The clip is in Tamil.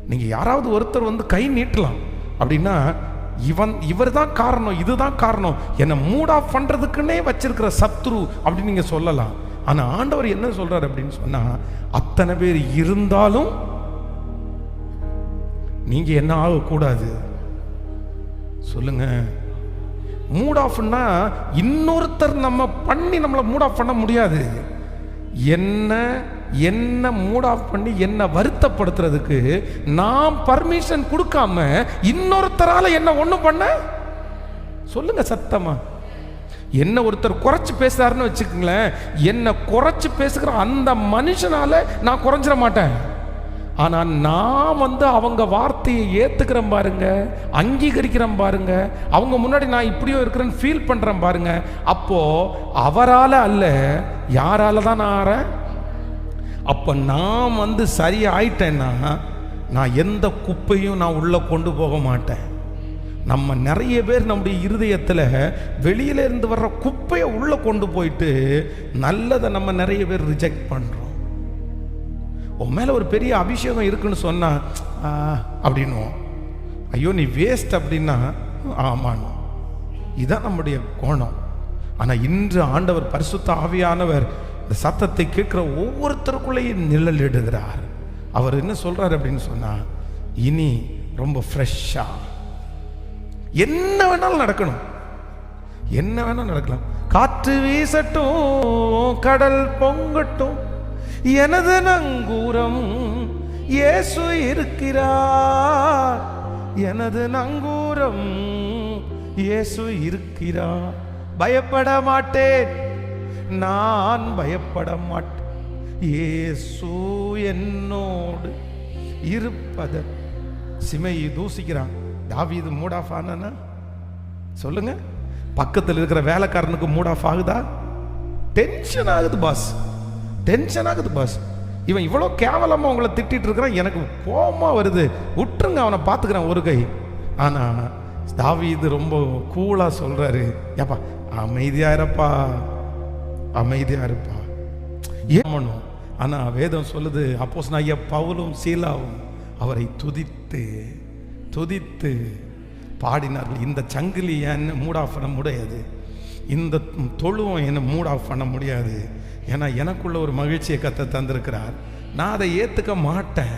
நீங்கள் யாராவது ஒருத்தர் வந்து கை நீட்டலாம் அப்படின்னா இவர் தான் காரணம், இதுதான் காரணம், என்னை மூட் ஆஃப் பண்ணுறதுக்குன்னே வச்சிருக்கிற சத்ரு அப்படின்னு நீங்கள் சொல்லலாம். ஆனால் ஆண்டவர் என்ன சொல்றாரு அப்படின்னு சொன்னால், அத்தனை பேர் இருந்தாலும் நீங்கள் என்ன ஆகக்கூடாது சொல்லுங்க. மூட் ஆஃப்னா இன்னொருத்தர் நம்ம பண்ணி நம்மளை மூட் ஆஃப் பண்ண முடியாது. என்ன மூட் ஆஃப் பண்ணி என்ன வருத்தப்படுத்துறதுக்கு நான் பர்மிஷன் கொடுக்காம இன்னொருத்தரால என்ன ஒண்ணும் பண்ண சொல்லுங்க சத்தமா. என்ன ஒருத்தர் குறைச்சு பேசுறாருன்னு வச்சுக்கோங்களேன், என்ன குறைச்சு பேசுகிற அந்த மனுஷனால நான் குறைஞ்சிட மாட்டேன். ஆனா நான் வந்து அவங்க வார்த்தையை ஏத்துக்கிறேன் பாருங்க, அங்கீகரிக்கிறேன் பாருங்க, அவங்க முன்னாடி நான் இப்படியோ இருக்கிறேன்னு ஃபீல் பண்றேன் பாருங்க. அப்போ அவரால அல்ல, யாரால தான் நான் ஆறேன். அப்ப நான் வந்து சரி ஆயிட்டேன்னா நான் எந்த குப்பையும் நான் உள்ள கொண்டு போக மாட்டேன். நம்ம நிறைய பேர் நம்முடைய இருதயத்தில் வெளியில இருந்து வர்ற குப்பையை உள்ள கொண்டு போயிட்டு நல்லதை நம்ம நிறைய பேர் ரிஜெக்ட் பண்றோம். உன் மேல ஒரு பெரிய அபிஷேகம் இருக்குன்னு சொன்னா அப்படின்னுவோம், ஐயோ நீ வேஸ்ட் அப்படின்னா ஆமான்னு. இதுதான் நம்முடைய கோணம். ஆனா இன்று ஆண்டவர் பரிசுத்த ஆவியானவர் இந்த சத்தத்தை கேட்கிற ஒவ்வொருத்தருக்குள்ளேயும் நிழலிடுகிறார். அவர் என்ன சொல்றாரு அப்படின்னு சொன்னா, இனி ரொம்ப ஃப்ரெஷ்ஷா என்ன வேணாலும் நடக்கணும், என்ன வேணாலும் நடக்கலாம். காற்று வீசட்டும், கடல் பொங்கட்டும், எனது நங்கூரம் இயேசு இருக்கிறார், எனது நங்கூரம் இயேசு இருக்கிறார். பயப்பட மாட்டேன், நான் பயப்பட மாட்டேன், இயேசு என்னோடு இருப்பத. சிமையை தூசிக்கிறான், தாவீது மூட் ஆஃப் ஆனா சொல்லுங்க. பக்கத்தில் இருக்கிற வேலைக்காரனுக்கு மூட் ஆஃப் ஆகுதா? டென்ஷன் ஆகுது பாஸ், டென்ஷன் ஆகுது பாஸ். இவன் இவ்வளோ கேவலமாக உங்களை திட்டிட்டு இருக்கிறான், எனக்கு கோபமாக வருது, விட்டுருங்க அவனை பார்த்துக்கிறேன் ஒரு கை. ஆனால் தாவீது ரொம்ப கூலாக சொல்றாரு, ஏப்பா அமைதியா இருப்பா, அமைதியா இருப்பா. ஏன்? ஆனால் வேதம் சொல்லுது, அப்போஸ்தலனாகிய பவுலும் சீலாவும் அவரை துதித்து துதித்து பாடினார்கள். இந்த சங்கிலி என்ன மூட் ஆஃப் பண்ண முடியாது, இந்த தொழுவம் என்ன மூட் ஆஃப் பண்ண முடியாது. ஏன்னா எனக்குள்ள ஒரு மகிழ்ச்சியை கத்த தந்திருக்கிறார், நான் அதை ஏற்றுக்க மாட்டேன்.